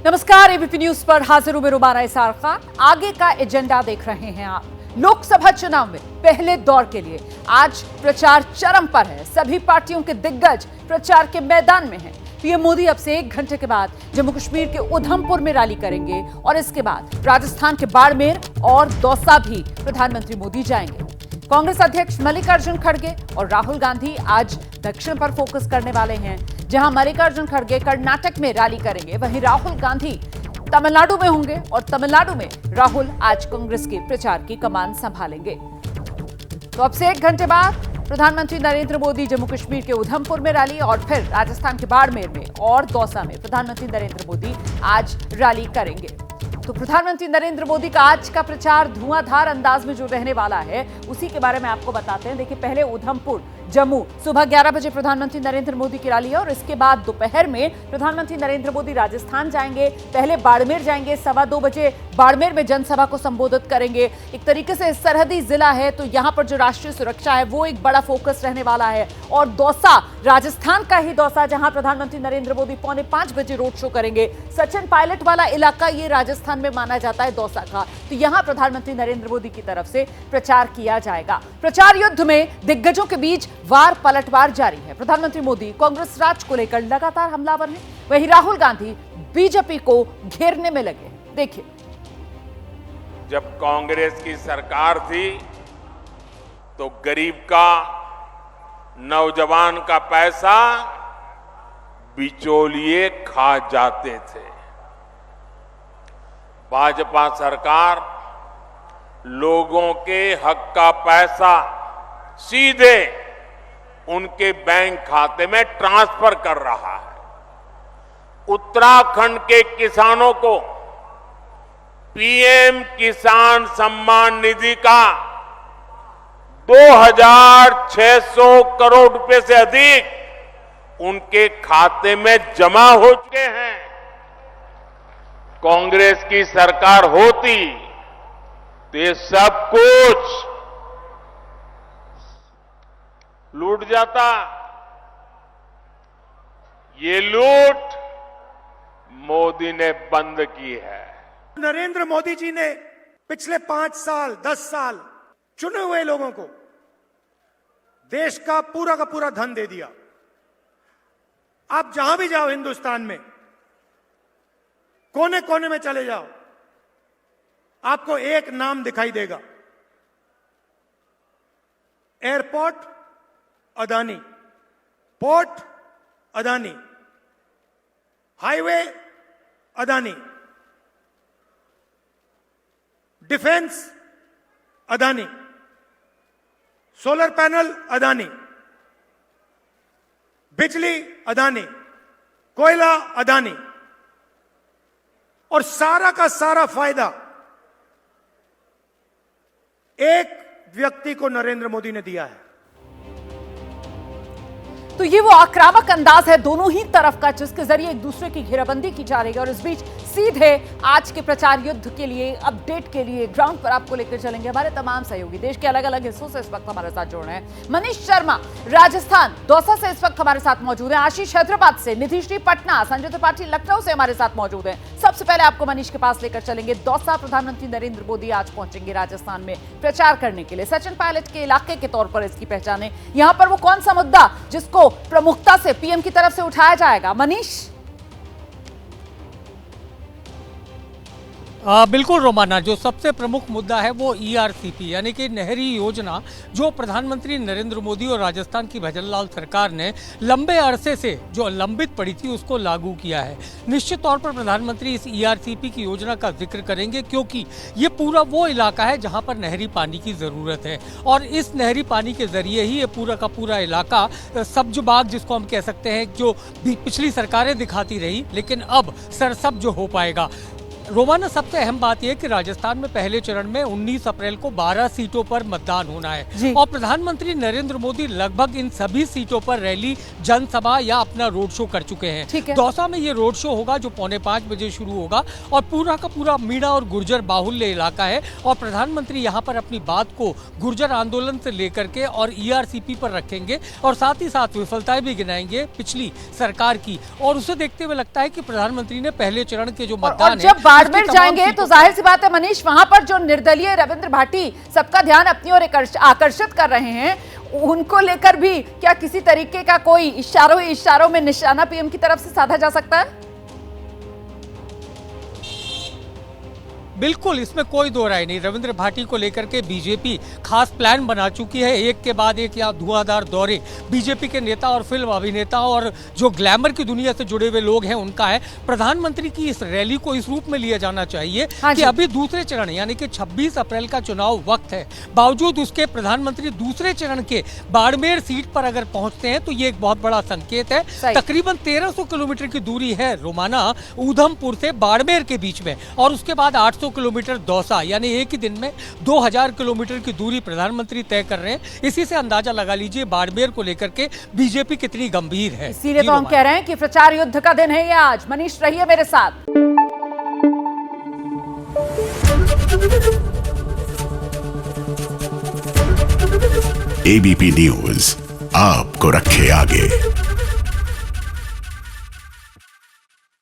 नमस्कार, ABP news पर हाजिर हूं मैं रुबाना इसार खान। आगे का एजेंडा देख रहे हैं आप। लोकसभा चुनाव में पहले दौर के लिए आज प्रचार चरम पर है। सभी पार्टियों के दिग्गज प्रचार के मैदान में हैं। पीएम मोदी अब से 1 घंटे के बाद जम्मू कश्मीर के उधमपुर में रैली करेंगे और इसके बाद राजस्थान के बाड़मेर और दौसा भी प्रधानमंत्री मोदी जाएंगे। कांग्रेस अध्यक्ष मल्लिकार्जुन खड़गे और राहुल गांधी आज दक्षिण पर फोकस करने वाले हैं। जहां मल्लिकार्जुन खड़गे कर्नाटक में रैली करेंगे, वहीं राहुल गांधी तमिलनाडु में होंगे और तमिलनाडु में राहुल आज कांग्रेस के प्रचार की कमान संभालेंगे। तो अब से 1 घंटे बाद प्रधानमंत्री नरेंद्र मोदी जम्मू कश्मीर के उधमपुर में रैली और फिर राजस्थान के बाड़मेर में और दौसा में प्रधानमंत्री नरेंद्र मोदी आज रैली करेंगे। तो प्रधानमंत्री नरेंद्र मोदी का आज का प्रचार धुआंधार अंदाज में जो रहने वाला है उसी के बारे में आपको बताते हैं। देखिए, पहले उधमपुर जम्मू सुबह 11 बजे प्रधानमंत्री नरेंद्र मोदी की रैली है और इसके बाद दोपहर में प्रधानमंत्री नरेंद्र मोदी राजस्थान जाएंगे। पहले बाड़मेर जाएंगे, 2:15 बजे बाड़मेर में जनसभा को संबोधित करेंगे। एक तरीके से सरहदी जिला है तो यहां पर जो राष्ट्रीय सुरक्षा है वो एक बड़ा फोकस रहने वाला है। और दौसा, राजस्थान का ही दौसा, जहां प्रधानमंत्री नरेंद्र मोदी 4:45 बजे रोड शो करेंगे। सचिन पायलट वाला इलाका ये राजस्थान में माना जाता है दौसा का, तो यहां प्रधानमंत्री नरेंद्र मोदी की तरफ से प्रचार किया जाएगा। प्रचार युद्ध में दिग्गजों के बीच वार पलटवार जारी है। प्रधानमंत्री मोदी कांग्रेस राज को लेकर लगातार हमलावर हैं, वहीं राहुल गांधी बीजेपी को घेरने में लगे। देखिए, जब कांग्रेस की सरकार थी तो गरीब का, नौजवान का पैसा बिचौलिए खा जाते थे। भाजपा सरकार लोगों के हक का पैसा सीधे उनके बैंक खाते में ट्रांसफर कर रहा है। उत्तराखंड के किसानों को पीएम किसान सम्मान निधि का 2,600 करोड़ रुपए से अधिक उनके खाते में जमा हो चुके हैं। कांग्रेस की सरकार होती तो ये सब कुछ लूट जाता। ये लूट मोदी ने बंद की है। नरेंद्र मोदी जी ने पिछले 5 साल 10 साल चुने हुए लोगों को देश का पूरा धन दे दिया। आप जहां भी जाओ हिंदुस्तान में, कोने कोने में चले जाओ, आपको एक नाम दिखाई देगा, airport Adani, port Adani, highway Adani, defence Adani, solar panel Adani, बिजली अदानी, कोयला अदानी, और सारा का सारा फायदा एक व्यक्ति को नरेंद्र मोदी ने दिया है। तो ये वो आक्रामक अंदाज है दोनों ही तरफ का, जिसके जरिए एक दूसरे की घेराबंदी की जा रही है। और इस बीच सीधे आज के प्रचार युद्ध के लिए, अपडेट के लिए ग्राउंड पर आपको लेकर चलेंगे हमारे तमाम सहयोगी। देश के अलग अलग हिस्सों से इस वक्त हमारे साथ जुड़ रहे हैं। मनीष शर्मा राजस्थान दौसा से इस वक्त हमारे साथ मौजूद हैं। आशीष हैदराबाद से, निधिश्री पटना, संजय त्रिपाठी लखनऊ से हमारे साथ मौजूद हैं। सबसे पहले आपको मनीष के पास लेकर चलेंगे। दौसा, प्रधानमंत्री नरेंद्र मोदी आज पहुंचेंगे राजस्थान में प्रचार करने के लिए। सचिन पायलट के इलाके के तौर पर इसकी पहचान है। यहां पर वो कौन सा मुद्दा जिसको प्रमुखता से पीएम की तरफ से उठाया जाएगा, मनीष? बिल्कुल रोमाना, जो सबसे प्रमुख मुद्दा है वो ईआरसीपी यानी कि नहरी योजना, जो प्रधानमंत्री नरेंद्र मोदी और राजस्थान की भजनलाल सरकार ने लंबे अरसे से जो लंबित पड़ी थी उसको लागू किया है। निश्चित तौर पर प्रधानमंत्री इस ईआरसीपी की योजना का जिक्र करेंगे क्योंकि ये पूरा वो इलाका है जहां पर नहरी पानी की ज़रूरत है और इस नहरी पानी के जरिए ही ये पूरा का पूरा इलाका सब्ज बाग, जिसको हम कह सकते हैं, जो पिछली सरकारें दिखाती रही लेकिन अब सरसब्ज हो पाएगा। रोमाना सबसे अहम बात यह कि राजस्थान में पहले चरण में 19 अप्रैल को 12 सीटों पर मतदान होना है और प्रधानमंत्री नरेंद्र मोदी लगभग इन सभी सीटों पर रैली, जनसभा या अपना रोड शो कर चुके हैं। दौसा में ये रोड शो होगा जो 4:45 बजे शुरू होगा और पूरा का पूरा मीणा और गुर्जर बाहुल्य इलाका है और प्रधानमंत्री यहाँ पर अपनी बात को गुर्जर आंदोलन से लेकर के और ईआरसीपी पर रखेंगे और साथ ही साथ विफलताएं भी गिनाएंगे पिछली सरकार की। और उसे देखते हुए लगता है कि प्रधानमंत्री ने पहले चरण के जो मतदान जब बाड़मेर जाएंगे तो जाहिर सी बात है मनीष, वहां पर जो निर्दलीय रविंद्र भाटी सबका ध्यान अपनी ओर आकर्षित कर रहे हैं, उनको लेकर भी क्या किसी तरीके का कोई इशारों में निशाना पीएम की तरफ से साधा जा सकता है? बिल्कुल, इसमें कोई दो राय नहीं। रविंद्र भाटी को लेकर के बीजेपी खास प्लान बना चुकी है। एक के बाद एक यहाँ धुआंधार दौरे बीजेपी के नेता और फिल्म अभिनेता और जो ग्लैमर की दुनिया से जुड़े हुए लोग हैं उनका है। प्रधानमंत्री की इस रैली को इस रूप में लिया जाना चाहिए कि अभी दूसरे चरण यानी कि 26 अप्रैल का चुनाव वक्त है, बावजूद उसके प्रधानमंत्री दूसरे चरण के बाड़मेर सीट पर अगर पहुंचते हैं तो ये एक बहुत बड़ा संकेत है। तकरीबन 1300 किलोमीटर की दूरी है रोमाना ऊधमपुर से बाड़मेर के बीच में और उसके बाद 800 किलोमीटर दौसा, यानी एक ही दिन में 2000 किलोमीटर की दूरी प्रधानमंत्री तय कर रहे हैं। इसी से अंदाजा लगा लीजिए बाड़मेर को लेकर के बीजेपी कितनी गंभीर है। इसीलिए तो हम कह रहे हैं कि प्रचार युद्ध का दिन है ये आज। मनीष, रहिए मेरे साथ। एबीपी न्यूज आपको रखे आगे।